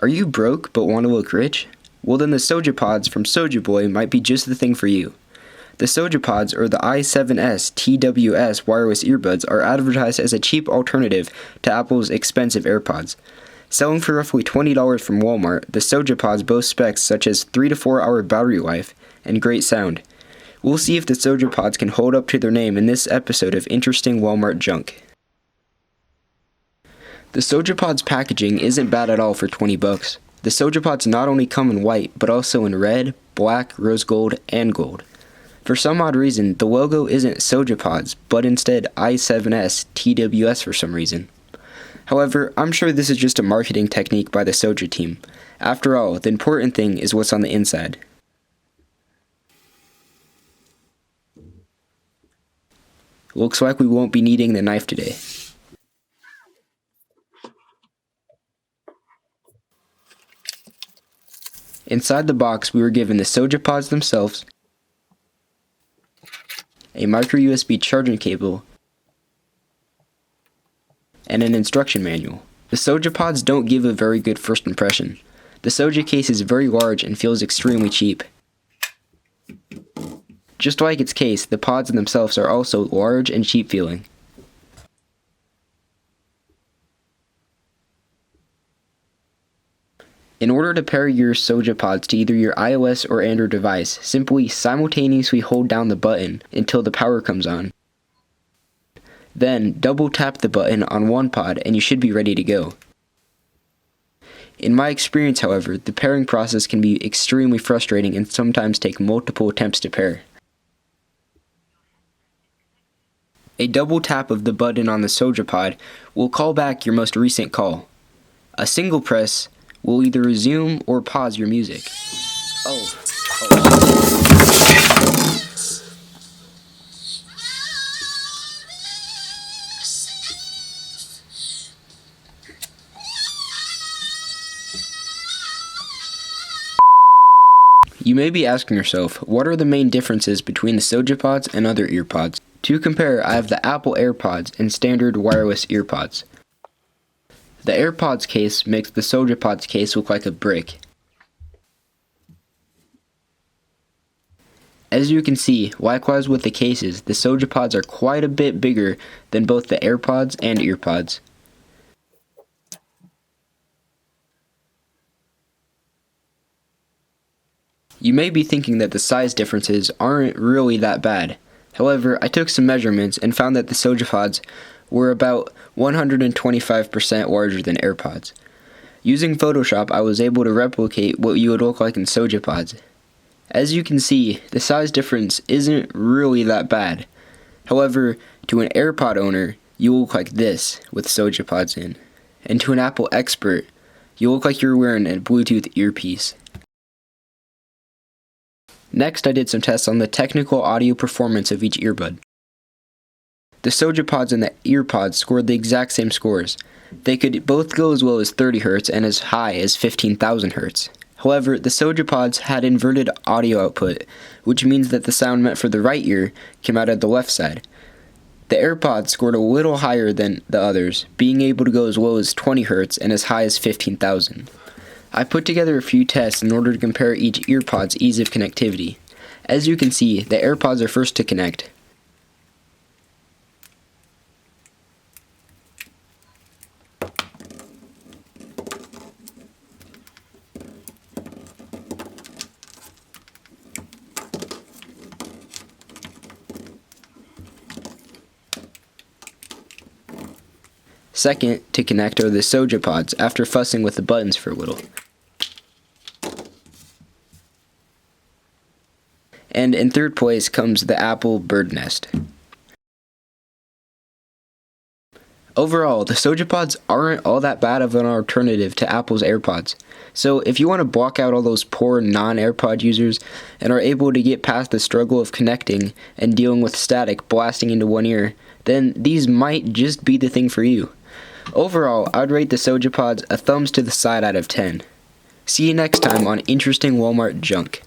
Are you broke but want to look rich? Well, then the Soulja Pods from Soulja Boy might be just the thing for you. The Soulja Pods, or the i7S TWS wireless earbuds, are advertised as a cheap alternative to Apple's expensive Airpods. Selling for roughly $20 from Walmart, the Soulja Pods boast specs such as 3 to 4 hour battery life and great sound. We'll see if the Soulja Pods can hold up to their name in this episode of Interesting Walmart Junk. The Soulja Pods packaging isn't bad at all for $20. The Soulja Pods not only come in white, but also in red, black, rose gold, and gold. For some odd reason, the logo isn't Soulja Pods, but instead i7S TWS for some reason. However, I'm sure this is just a marketing technique by the Soulja team. After all, the important thing is what's on the inside. Looks like we won't be needing the knife today. Inside the box, we were given the Soulja Pods themselves, a micro USB charging cable, and an instruction manual. The Soulja Pods don't give a very good first impression. The Soulja case is very large and feels extremely cheap. Just like its case, the pods themselves are also large and cheap feeling. In order to pair your Soulja Pods to either your iOS or Android device, simply simultaneously hold down the button until the power comes on. Then, double tap the button on one pod and you should be ready to go. In my experience, however, the pairing process can be extremely frustrating and sometimes take multiple attempts to pair. A double tap of the button on the Soulja Pod will call back your most recent call. A single press will either resume or pause your music. You may be asking yourself, what are the main differences between the Soulja Pods and other earpods? To compare, I have the Apple Airpods and standard wireless earpods. The Airpods case makes the Soulja Pods case look like a brick. As you can see, likewise with the cases, the Soulja Pods are quite a bit bigger than both the Airpods and earpods. You may be thinking that the size differences aren't really that bad. However, I took some measurements and found that the Soulja Pods were about 125% larger than Airpods. Using Photoshop, I was able to replicate what you would look like in Soulja Pods. As you can see, the size difference isn't really that bad. However, to an Airpod owner, you look like this with Soulja Pods in. And to an Apple expert, you look like you're wearing a Bluetooth earpiece. Next, I did some tests on the technical audio performance of each earbud. The Soulja Pods and the Earpods scored the exact same scores. They could both go as low as 30 Hz and as high as 15,000 Hz. However, the Soulja Pods had inverted audio output, which means that the sound meant for the right ear came out of the left side. The Airpods scored a little higher than the others, being able to go as low as 20 Hz and as high as 15,000. I put together a few tests in order to compare each earpod's ease of connectivity. As you can see, the Airpods are first to connect. Second to connect are the Soulja Pods after fussing with the buttons for a little. And in third place comes the Apple Bird Nest. Overall, the Soulja Pods aren't all that bad of an alternative to Apple's AirPods. So if you want to block out all those poor non-AirPod users and are able to get past the struggle of connecting and dealing with static blasting into one ear, then these might just be the thing for you. Overall, I'd rate the Soulja Pods a thumbs to the side out of 10. See you next time on Interesting Walmart Junk.